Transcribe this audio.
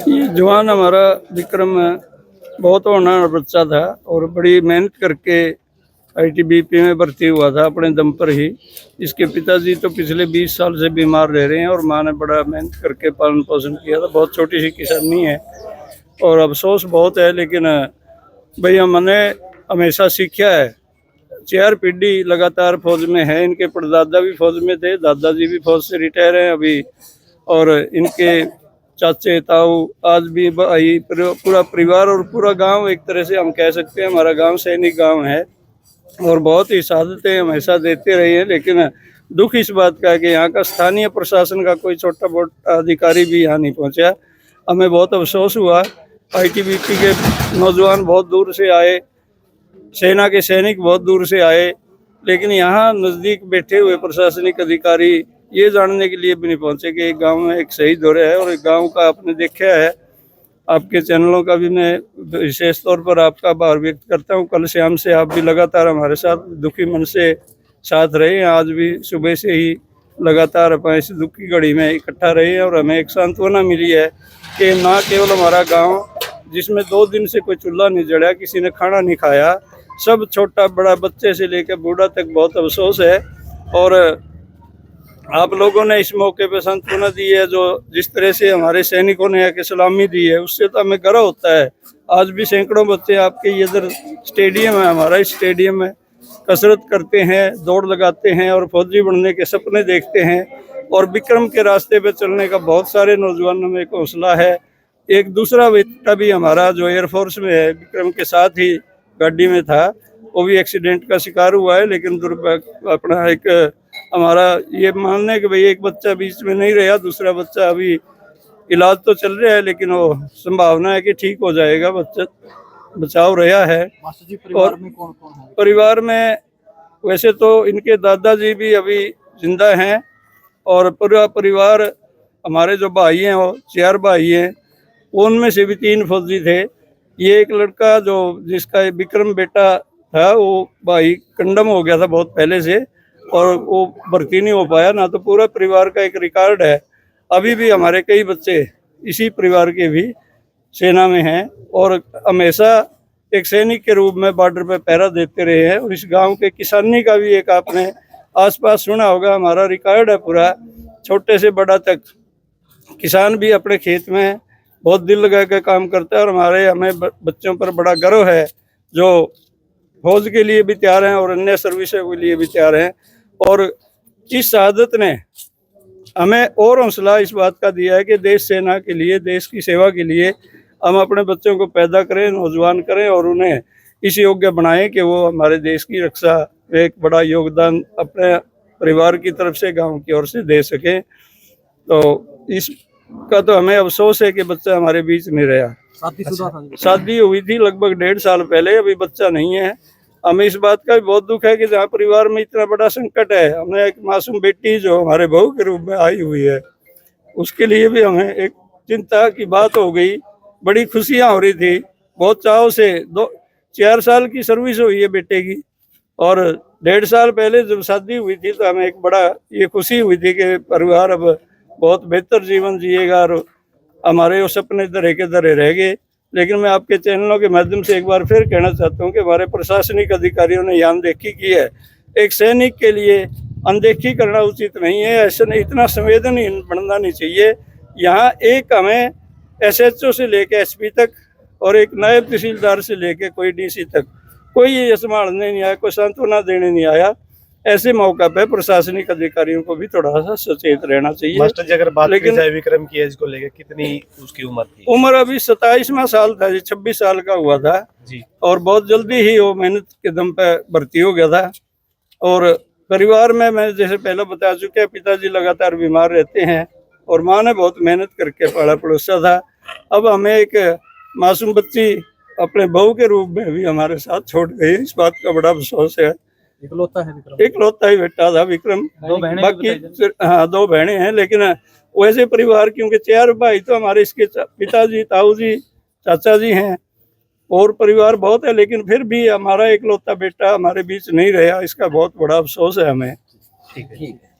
ये जवान हमारा विक्रम बहुत होनहार बच्चा था और बड़ी मेहनत करके आईटीबीपी में भर्ती हुआ था अपने दम पर ही। इसके पिताजी तो पिछले 20 साल से बीमार रह रहे हैं और माँ ने बड़ा मेहनत करके पालन पोषण किया था। बहुत छोटी सी किसानी है और अफसोस बहुत है, लेकिन भैया मैंने हमेशा सीखा है। 4 पीढ़ी लगातार फौज में है। इनके परदादा भी फौज में थे, दादाजी भी फौज से रिटायर हैं अभी, और इनके चाचे ताऊ आज भी भाई पूरा परिवार और पूरा गांव, एक तरह से हम कह सकते हैं हमारा गांव सैनिक गांव है और बहुत ही शहादतें हमेशा देते रहे हैं। लेकिन दुख इस बात का है कि यहाँ का स्थानीय प्रशासन का कोई छोटा मोटा अधिकारी भी यहाँ नहीं पहुँचा। हमें बहुत अफसोस हुआ। आईटीबीपी के नौजवान बहुत दूर से आए, सेना के सैनिक बहुत दूर से आए, लेकिन यहाँ नज़दीक बैठे हुए प्रशासनिक अधिकारी ये जानने के लिए भी नहीं पहुंचे कि एक गांव में एक शहीद हो रहा है। और एक गांव का आपने देखा है, आपके चैनलों का भी मैं विशेष तौर पर आपका आभार व्यक्त करता हूं। कल शाम से आप भी लगातार हमारे साथ दुखी मन से साथ रहे हैं। आज भी सुबह से ही लगातार अपने इस दुख की घड़ी में इकट्ठा रहे हैं और हमें एक सांत्वना मिली है कि ना केवल हमारा गाँव जिसमें 2 दिन से कोई चूल्हा नहीं जड़ा, किसी ने खाना नहीं खाया, सब छोटा बड़ा बच्चे से लेकर बूढ़ा तक बहुत अफसोस है। और आप लोगों ने इस मौके पर सांत्वना दी है, जो जिस तरह से हमारे सैनिकों ने आके सलामी दी है, उससे तो हमें गर्व होता है। आज भी सैकड़ों बच्चे आपके इधर स्टेडियम है, हमारा इस स्टेडियम में कसरत करते हैं, दौड़ लगाते हैं और फौजी बनने के सपने देखते हैं। और विक्रम के रास्ते पे चलने का बहुत सारे नौजवानों में एक हौसला है। एक दूसरा बेटा भी हमारा जो एयरफोर्स में है, विक्रम के साथ ही गाड़ी में था, वो भी एक्सीडेंट का शिकार हुआ है। लेकिन दुर्भाग्य अपना एक हमारा ये मानना है कि भाई एक बच्चा बीच में नहीं रहा, दूसरा बच्चा अभी इलाज तो चल रहा है, लेकिन वो संभावना है कि ठीक हो जाएगा, बच्चा बचाव रहा है। और परिवार में वैसे तो इनके दादाजी भी अभी जिंदा हैं और पूरा परिवार, हमारे जो भाई हैं वो 4 भाई हैं, उनमें से भी 3 फौजी थे। ये एक लड़का जो जिसका विक्रम बेटा था, वो भाई कंडम हो गया था बहुत पहले से और वो भर्ती नहीं हो पाया ना। तो पूरा परिवार का एक रिकॉर्ड है। अभी भी हमारे कई बच्चे इसी परिवार के भी सेना में हैं और हमेशा एक सैनिक के रूप में बॉर्डर पे पहरा देते रहे हैं। और इस गांव के किसानी का भी एक आपने आसपास सुना होगा, हमारा रिकॉर्ड है पूरा, छोटे से बड़ा तक किसान भी अपने खेत में बहुत दिल लगा के काम करता है। और हमें बच्चों पर बड़ा गर्व है जो फौज के लिए भी तैयार हैं और अन्य सर्विसों के लिए भी तैयार हैं। और इस शहादत ने हमें और हौसला इस बात का दिया है कि देश सेना के लिए, देश की सेवा के लिए हम अपने बच्चों को पैदा करें, नौजवान करें और उन्हें इस योग्य बनाएं कि वो हमारे देश की रक्षा में एक बड़ा योगदान अपने परिवार की तरफ से, गांव की ओर से दे सकें। तो इसका तो हमें अफसोस है कि बच्चा हमारे बीच नहीं रहा। शादी हुई थी लगभग 1.5 साल पहले, अभी बच्चा नहीं है। हमें इस बात का भी बहुत दुख है कि जहाँ परिवार में इतना बड़ा संकट है, हमें एक मासूम बेटी जो हमारे बहू के रूप में आई हुई है, उसके लिए भी हमें एक चिंता की बात हो गई। बड़ी खुशियाँ हो रही थी, बहुत चाव से 4 साल की सर्विस हुई है बेटे की और 1.5 साल पहले जब शादी हुई थी तो हमें एक बड़ा ये खुशी हुई थी कि परिवार अब बहुत बेहतर जीवन जिएगा और हमारे वो सपने धरे के धरे रह गए। लेकिन मैं आपके चैनलों के माध्यम से एक बार फिर कहना चाहता हूँ कि हमारे प्रशासनिक अधिकारियों ने यहाँ अनदेखी की है। एक सैनिक के लिए अनदेखी करना उचित नहीं है, ऐसे नहीं, इतना संवेदनहीन बनना नहीं चाहिए। यहाँ एक हमें SHO से लेके SP तक और एक नायब तहसीलदार से लेके कोई DC तक कोई ये संभालने नहीं आया, कोई सांत्वना देने नहीं आया। ऐसे मौका पे प्रशासनिक अधिकारियों को भी थोड़ा सा सचेत रहना चाहिए। मास्टर जी, अगर बात की जाए विक्रम की एज को लेकर, कितनी उसकी उम्र थी? उम्र अभी 27वां साल था जी, 26 साल का हुआ था जी। और बहुत जल्दी ही वो मेहनत के दम पे भर्ती हो गया था। और परिवार में मैं जैसे पहले बता चुके, पिताजी लगातार बीमार रहते हैं और माँ ने बहुत मेहनत करके पाला पड़ोसा था। अब हमें एक मासूम बच्ची अपने बहू के रूप में भी हमारे साथ छोड़ गई, इस बात का बड़ा अफसोस है। इकलौता ही बेटा था विक्रम। बाकी हाँ 2 बहनें हैं, लेकिन वैसे परिवार क्योंकि 4 भाई तो हमारे इसके पिताजी, ताऊ जी, चाचा जी हैं और परिवार बहुत है, लेकिन फिर भी हमारा इकलौता बेटा हमारे बीच नहीं रहा, इसका बहुत बड़ा अफसोस है हमें। ठीक है।